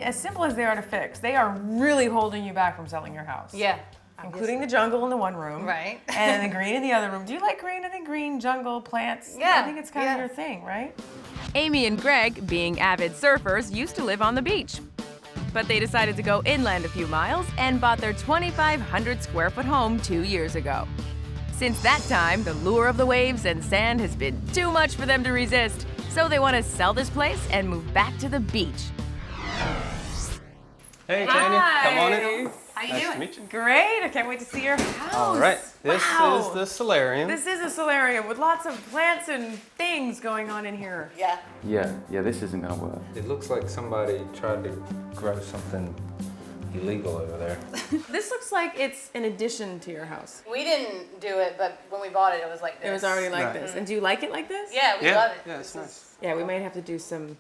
as simple as they are to fix, they are really holding you back from selling your house. Yeah. Including the jungle in the one room. Right. And the green in the other room. Do you like green? I think green, jungle, plants. Yeah. I think it's kind of your thing, right? Amy and Greg, being avid surfers, used to live on the beach. But they decided to go inland a few miles and bought their 2,500 square foot home 2 years ago. Since that time, the lure of the waves and sand has been too much for them to resist. So they want to sell this place and move back to the beach. Hey, Tanya, come on in. How you Nice doing? to meet you. Great. I can't wait to see your house. All right, this Wow. is the solarium. This is a solarium with lots of plants and things going on in here. Yeah. Yeah, this isn't gonna work. It looks like somebody tried to grow something illegal over there. This looks like it's an addition to your house. We didn't do it, but when we bought it, it was like this. It was already like Right. this. And do you like it like this? Yeah, we love it. Yeah, it's nice. Yeah, we might have to do some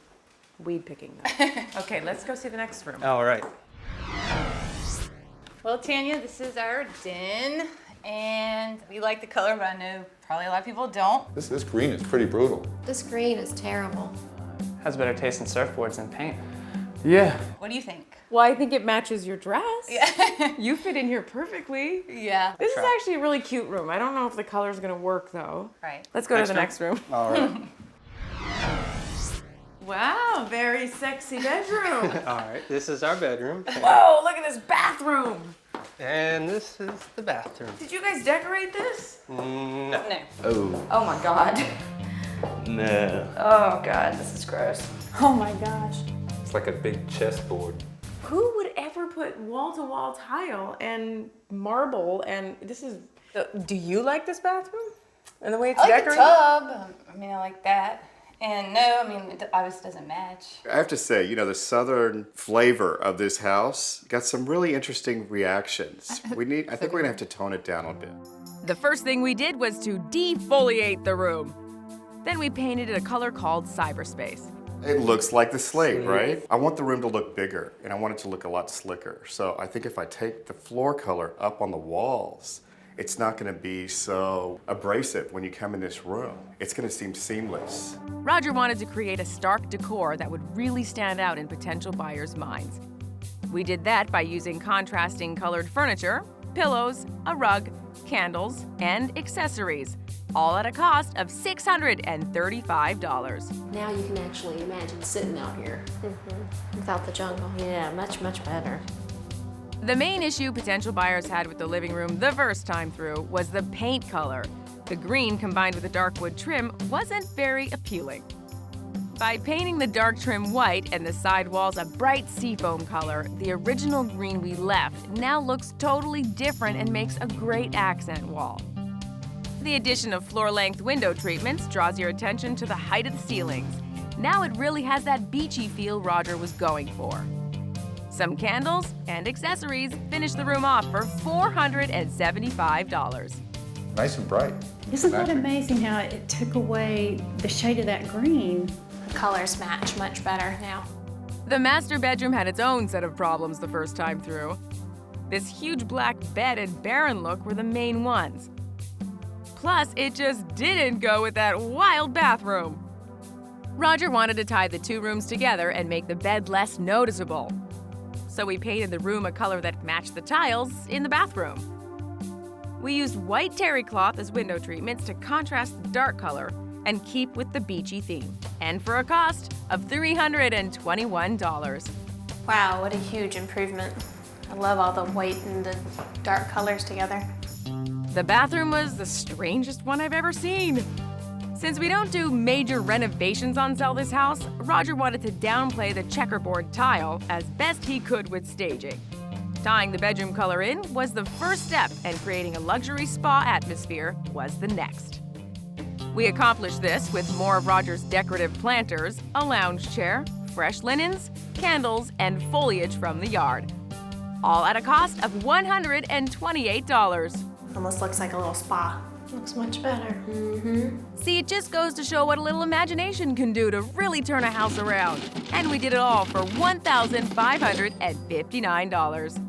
weed picking though. Okay, let's go see the next room. All right. Well, Tanya, this is our den, and we like the color, but I know probably a lot of people don't. This green is pretty brutal. This green is terrible. Has better taste in surfboards than paint. Yeah. What do you think? Well, I think it matches your dress. Yeah. You fit in here perfectly. Yeah. This is actually a really cute room. I don't know if the color's gonna work though. Right. Let's go to the next room. All right. Wow, very sexy bedroom. All right, this is our bedroom. Whoa, look at this bathroom. And this is the bathroom. Did you guys decorate this? No. No. Oh, Oh my God. no. Oh God, this is gross. Oh my gosh. It's like a big chessboard. Who would ever put wall-to-wall tile and marble and this is, do you like this bathroom? And the way it's I like decorated? the tub. I mean, I like that. And no, I mean, it obviously doesn't match. I have to say, the southern flavor of this house got some really interesting reactions. I think we're gonna have to tone it down a bit. The first thing we did was to defoliate the room. Then we painted it a color called cyberspace. It looks like the slate, right? I want the room to look bigger, and I want it to look a lot slicker. So I think if I take the floor color up on the walls, it's not gonna be so abrasive when you come in this room. It's gonna seem seamless. Roger wanted to create a stark decor that would really stand out in potential buyers' minds. We did that by using contrasting colored furniture, pillows, a rug, candles, and accessories, all at a cost of $635. Now you can actually imagine sitting out here. Without the jungle. Yeah, much, much better. The main issue potential buyers had with the living room the first time through was the paint color. The green combined with the dark wood trim wasn't very appealing. By painting the dark trim white and the side walls a bright seafoam color, the original green we left now looks totally different and makes a great accent wall. The addition of floor-length window treatments draws your attention to the height of the ceilings. Now it really has that beachy feel Roger was going for. Some candles and accessories finish the room off for $475. Nice and bright. Isn't that amazing how it took away the shade of that green? The colors match much better now. The master bedroom had its own set of problems the first time through. This huge black bed and barren look were the main ones. Plus, it just didn't go with that wild bathroom. Roger wanted to tie the two rooms together and make the bed less noticeable. So we painted the room a color that matched the tiles in the bathroom. We used white terry cloth as window treatments to contrast the dark color and keep with the beachy theme, and for a cost of $321. Wow, what a huge improvement. I love all the white and the dark colors together. The bathroom was the strangest one I've ever seen. Since we don't do major renovations on sell this house, Roger wanted to downplay the checkerboard tile as best he could with staging. Tying the bedroom color in was the first step, and creating a luxury spa atmosphere was the next. We accomplished this with more of Roger's decorative planters, a lounge chair, fresh linens, candles, and foliage from the yard. All at a cost of $128. Almost looks like a little spa. Looks much better. See, it just goes to show what a little imagination can do to really turn a house around. And we did it all for $1,559.